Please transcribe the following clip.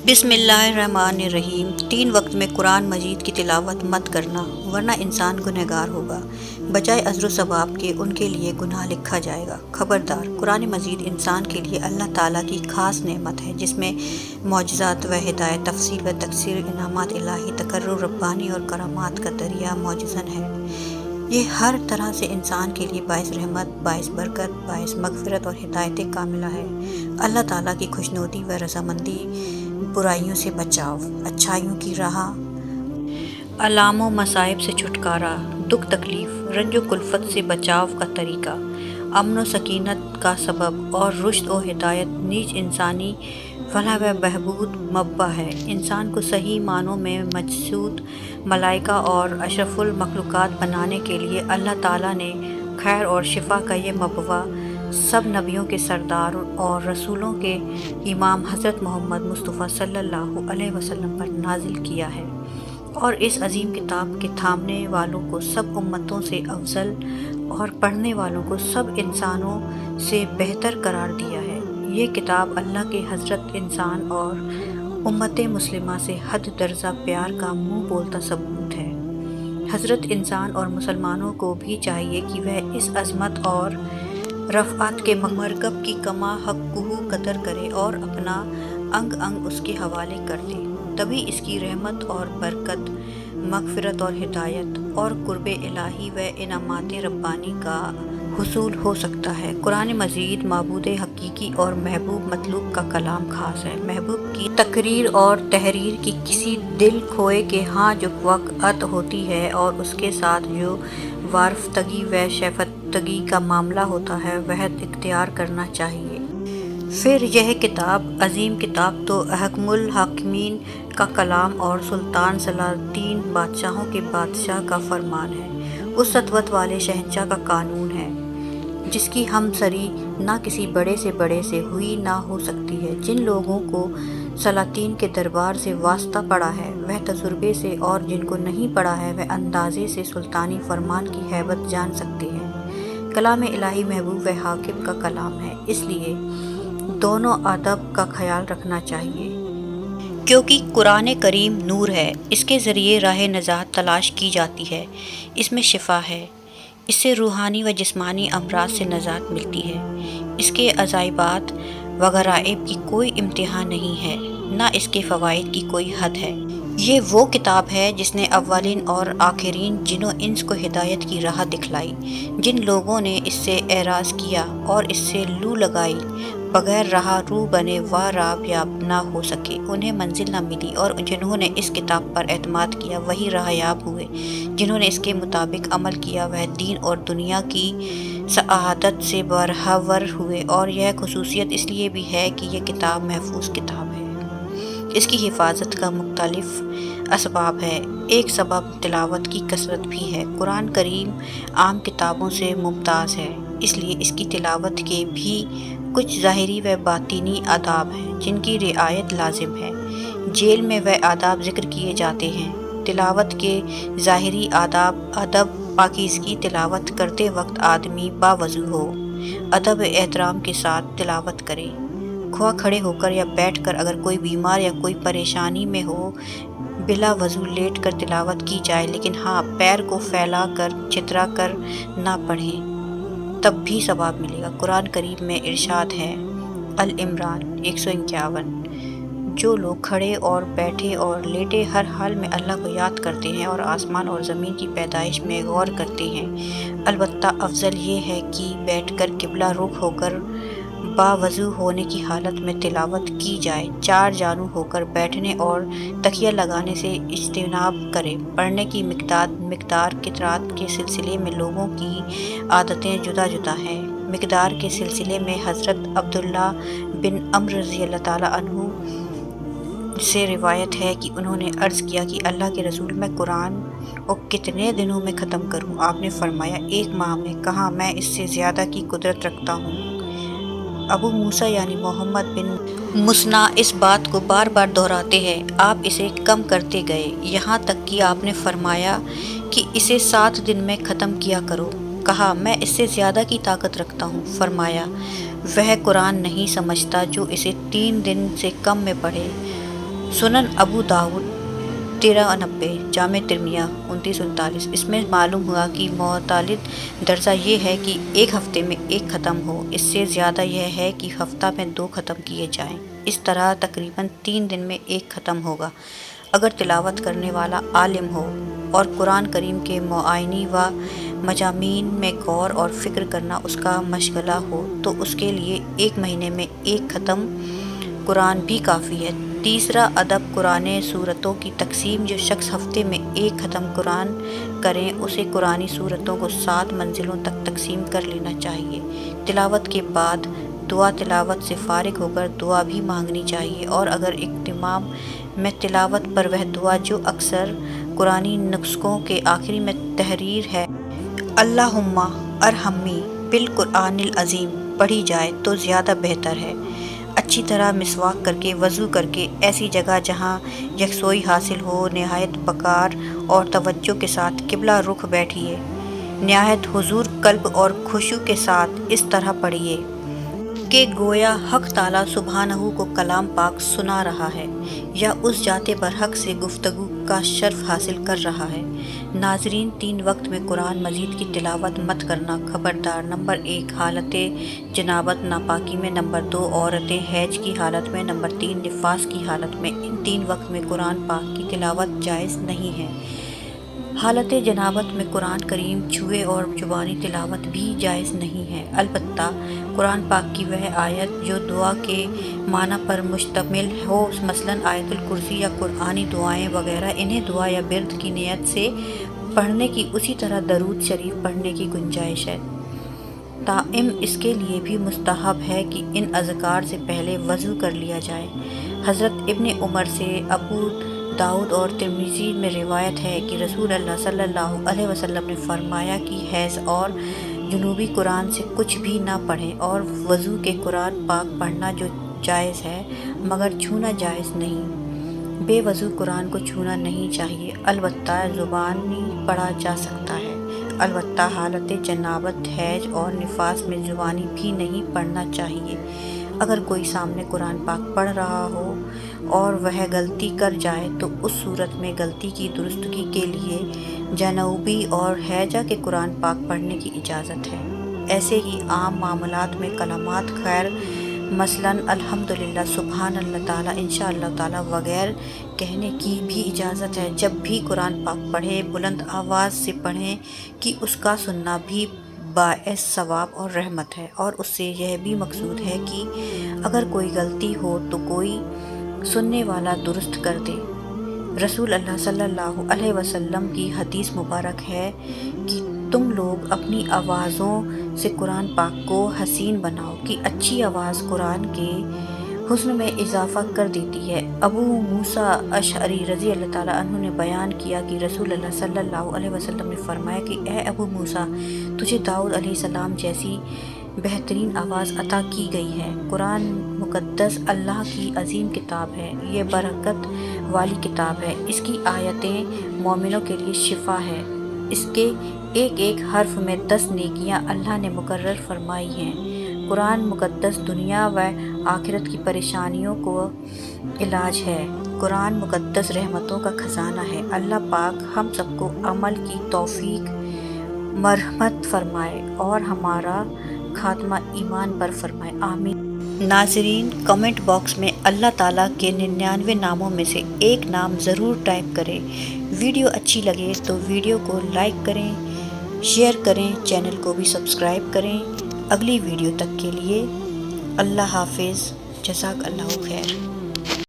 बिस्मिल्लाहिर्रहमानिर्रहीम। 3 वक्त में कुरान मजीद की तिलावत मत करना वरना इंसान गुनहगार होगा। बजाय अज्र सवाब के उनके लिए गुनाह लिखा जाएगा। खबरदार, कुरान मजीद इंसान के लिए अल्लाह ताला की खास नेमत है जिसमें मौजज़ात व हिदायत, तफसील व तकसीर, इनामात इलाही, तकर्रुर रब्बानी और करामात का दरिया मौजज़न है। ये हर तरह से इंसान के लिए बाइस रहमत, बाइस बरकत, बाइस मगफिरत और हिदायत कामिला है। अल्लाह ताला की खुशनुदी व रज़ामंदी, बुराइयों से बचाव, अच्छाइयों की राह, अलामों मसाइब से छुटकारा, दुख तकलीफ, रंजो कुल्फत से बचाव का तरीका, अमन व सकीनत का सबब और रुश्द व हिदायत नीज इंसानी फलाह व बहबूद मब्बा है। इंसान को सही मानों में मजसूद मलाइका और अशरफुल मखलूक़ात बनाने के लिए अल्लाह ताला ने खैर और शिफा का ये मबवा सब नबियों के सरदार और रसूलों के इमाम हज़रत मोहम्मद मुस्तफ़ा सल्लल्लाहु अलैहि वसल्लम पर नाजिल किया है और इस अजीम किताब के थामने वालों को सब उम्मतों से अफजल और पढ़ने वालों को सब इंसानों से बेहतर करार दिया है। ये किताब अल्लाह के हज़रत इंसान और उम्मत मुस्लिमा से हद दर्जा प्यार का मुँह बोलता सबूत है। हज़रत इंसान और मुसलमानों को भी चाहिए कि वह इस अज़मत और रफ़ात के मरकब की कमा हक़्क़ुहू कदर करे और अपना अंग अंग उसके हवाले कर दे, तभी इसकी रहमत और बरकत, मग़फ़िरत और हिदायत और कुर्ब इलाही व इनामात रब्बानी का हुसूल हो सकता है। कुरान मजीद माबूद हकीकी और महबूब मतलूब का कलाम खास है। महबूब की तकरीर और तहरीर की किसी दिल खोए के हाँ जो वक़्त होती है और उसके साथ जो वारफ्तगी व शफ़क़तगी का मामला होता है वह इख्तियार करना चाहिए। फिर यह किताब अजीम किताब तो अहकमुल हाकिमीन का कलाम और सुल्तान सलातीन बादशाहों के बादशाह का फरमान है, उस सतवत वाले शहंशाह का कानून है जिसकी हमसरी ना किसी बड़े से हुई ना हो सकती है। जिन लोगों को सलातीन के दरबार से वास्ता पड़ा है वह तजुर्बे से, और जिनको नहीं पड़ा है वह अंदाजे से सुल्तानी फरमान की हैबत जान सकते हैं। कलाम इलाही महबूब व हाकिम का कलाम है, इसलिए दोनों अदब का ख्याल रखना चाहिए क्योंकि कुरान करीम नूर है। इसके ज़रिए राह नजात तलाश की जाती है, इसमें शिफा है, इससे रूहानी व जिस्मानी अमराज से नजात मिलती है। इसके अजाइबात व गराइब की कोई इम्तिहान नहीं है, ना इसके फ़वाइद की कोई हद है। ये वो किताब है जिसने अव्वलिन और आखिरीन जिनों इंस को हिदायत की राह दिखलाई। जिन लोगों ने इससे एराज़ किया और इससे लू लगाई, बगैर राह रू बने व राहयाब ना हो सके, उन्हें मंजिल ना मिली, और जिन्होंने इस किताब पर एतमाद किया वही राहयाब हुए। जिन्होंने इसके मुताबिक अमल किया वह दीन और दुनिया की सआदत से बरहवर हुए। और यह खुसूसियत इसलिए भी है कि यह किताब महफूज किताब है। इसकी हिफाजत का मुख्तलिफ असबाब है। एक सबब तिलावत की कसरत भी है। कुरान करीम आम किताबों से मुमताज़ है, इसलिए इसकी तिलावत के भी कुछ ज़ाहिरी व बातिनी आदाब हैं जिनकी रिआयत लाजिम है। जेल में वह आदाब ज़िक्र किए जाते हैं। तिलावत के ज़ाहिरी आदाब: अदब, पाकीज़गी, तिलावत करते वक्त आदमी बावज़ू हो, अदब एहतराम के साथ तिलावत करे, ख्वाह खड़े होकर या बैठकर। अगर कोई बीमार या कोई परेशानी में हो, बिला वज़ू लेट कर तिलावत की जाए, लेकिन हाँ, पैर को फैला कर छितरा कर ना पढ़ें, तब भी सवाब मिलेगा। कुरान करीम में इरशाद है, अल इमरान 151, जो लोग खड़े और बैठे और लेटे हर हाल में अल्लाह को याद करते हैं और आसमान और ज़मीन की पैदाइश में गौर करते हैं। अलबत्ता अफजल ये है कि बैठकर किबला रुख होकर बावज़ू होने की हालत में तिलावत की जाए। चार जानू होकर बैठने और तकिया लगाने से इज्तिनाब करें। पढ़ने की मिक़दार किरात के सिलसिले में लोगों की आदतें जुदा जुदा हैं। मिक़दार के सिलसिले में हज़रत अब्दुल्ला बिन अम्र रज़ियल्लाहु ताला अन्हु से रिवायत है कि उन्होंने अर्ज़ किया कि अल्लाह के रसूल, मैं कुरान को कितने दिनों में ख़त्म करूँ? आपने फरमाया, 1 माह में। कहा, मैं इससे ज़्यादा की कुदरत रखता हूँ। अबू मूसा यानी मोहम्मद बिन मुसना इस बात को बार बार दोहराते हैं। आप इसे कम करते गए, यहाँ तक कि आपने फरमाया कि इसे 7 दिन में ख़त्म किया करो। कहा, मैं इससे ज़्यादा की ताकत रखता हूँ। फरमाया, वह कुरान नहीं समझता जो इसे 3 दिन से कम में पढ़े। سنن ابو داؤد 1390، جامع ترمذی 2939۔ اس میں معلوم ہوا کہ معتدل درجہ یہ ہے کہ ایک ہفتے میں ایک ختم ہو، اس سے زیادہ یہ ہے کہ ہفتہ میں 2 ختم کیے جائیں۔ اس طرح تقریباً 3 دن میں ایک ختم ہوگا۔ اگر تلاوت کرنے والا عالم ہو اور قرآن کریم کے معانی و مضامین میں غور اور فکر کرنا اس کا مشغلہ ہو تو اس کے لیے 1 مہینے میں ایک ختم قرآن بھی کافی ہے۔ تیسرا ادب قرآن سورتوں کی تقسیم۔ جو شخص ہفتے میں ایک ختم قرآن کریں اسے قرآنی سورتوں کو 7 منزلوں تک تقسیم کر لینا چاہیے۔ تلاوت کے بعد دعا، تلاوت سے فارغ ہو کر دعا بھی مانگنی چاہیے، اور اگر اختتام میں تلاوت پر وہ دعا جو اکثر قرآنی نسخوں کے آخر میں تحریر ہے، اللہم ارحمنی بالقرآن العظیم، پڑھی جائے تو زیادہ بہتر ہے۔ اچھی طرح مسواک کر کے وضو کر کے ایسی جگہ جہاں یکسوئی حاصل ہو نہایت وقار اور توجہ کے ساتھ قبلہ رخ بیٹھیے۔ نہایت حضور قلب اور خشوع کے ساتھ اس طرح پڑھیے کہ گویا حق تعالیٰ سبحانہ کو کلام پاک سنا رہا ہے یا اس ذات برحق سے گفتگو کا شرف حاصل کر رہا ہے۔ ناظرین، 3 وقت میں قرآن مجید کی تلاوت مت کرنا خبردار۔ نمبر 1، حالت جنابت ناپاکی میں۔ نمبر 2، عورتیں حیض کی حالت میں۔ نمبر 3، نفاس کی حالت میں۔ ان 3 وقت میں قرآن پاک کی تلاوت جائز نہیں ہے۔ حالت جنابت میں قرآن کریم چھوئے اور زبانی تلاوت بھی جائز نہیں ہے، البتہ قرآن پاک کی وہ آیت جو دعا کے معنی پر مشتمل ہو، مثلاً آیت الکرسی یا قرآنی دعائیں وغیرہ، انہیں دعا یا ورد کی نیت سے پڑھنے کی، اسی طرح درود شریف پڑھنے کی گنجائش ہے۔ تاہم اس کے لیے بھی مستحب ہے کہ ان اذکار سے پہلے وضو کر لیا جائے۔ حضرت ابن عمر سے ابو داؤد اور ترمذی میں روایت ہے کہ رسول اللہ صلی اللہ علیہ وسلم نے فرمایا کہ حیض اور جنوبی قرآن سے کچھ بھی نہ پڑھیں، اور وضو کے قرآن پاک پڑھنا جو جائز ہے مگر چھونا جائز نہیں۔ بے وضو قرآن کو چھونا نہیں چاہیے، البتہ زبانی پڑھا جا سکتا ہے۔ البتہ حالت جنابت، حیض اور نفاس میں زبانی بھی نہیں پڑھنا چاہیے۔ اگر کوئی سامنے قرآن پاک پڑھ رہا ہو اور وہ غلطی کر جائے تو اس صورت میں غلطی کی درستگی کے لیے جنوبی اور حیضہ کے قرآن پاک پڑھنے کی اجازت ہے۔ ایسے ہی عام معاملات میں کلمات خیر، مثلاً الحمدللہ، سبحان اللہ تعالیٰ، انشاءاللہ تعالیٰ وغیرہ کہنے کی بھی اجازت ہے۔ جب بھی قرآن پاک پڑھیں بلند آواز سے پڑھیں کہ اس کا سننا بھی باعث ثواب اور رحمت ہے، اور اس سے یہ بھی مقصود ہے کہ اگر کوئی غلطی ہو تو کوئی سننے والا درست کر دے۔ رسول اللہ صلی اللہ علیہ وسلم کی حدیث مبارک ہے کہ تم لوگ اپنی آوازوں سے قرآن پاک کو حسین بناؤ کہ اچھی آواز قرآن کے حسن میں اضافہ کر دیتی ہے۔ ابو موسیٰ اشعری رضی اللہ تعالیٰ عنہ نے بیان کیا کہ رسول اللہ صلی اللہ علیہ وسلم نے فرمایا کہ اے ابو موسیٰ، تجھے داؤد علیہ السلام جیسی بہترین آواز عطا کی گئی ہے۔ قرآن مقدس اللہ کی عظیم کتاب ہے، یہ برکت والی کتاب ہے، اس کی آیتیں مومنوں کے لیے شفا ہے، اس کے ایک ایک حرف میں 10 نیکیاں اللہ نے مقرر فرمائی ہیں۔ قرآن مقدس دنیا و آخرت کی پریشانیوں کو علاج ہے۔ قرآن مقدس رحمتوں کا خزانہ ہے۔ اللہ پاک ہم سب کو عمل کی توفیق مرحمت فرمائے اور ہمارا خاتمہ ایمان پر فرمائے، آمین۔ ناظرین، کمنٹ باکس میں اللہ تعالیٰ کے 99 ناموں میں سے ایک نام ضرور ٹائپ کریں۔ ویڈیو اچھی لگے تو ویڈیو کو لائک کریں، شیئر کریں، چینل کو بھی سبسکرائب کریں۔ اگلی ویڈیو تک کے لیے اللہ حافظ، جزاک اللہ خیر۔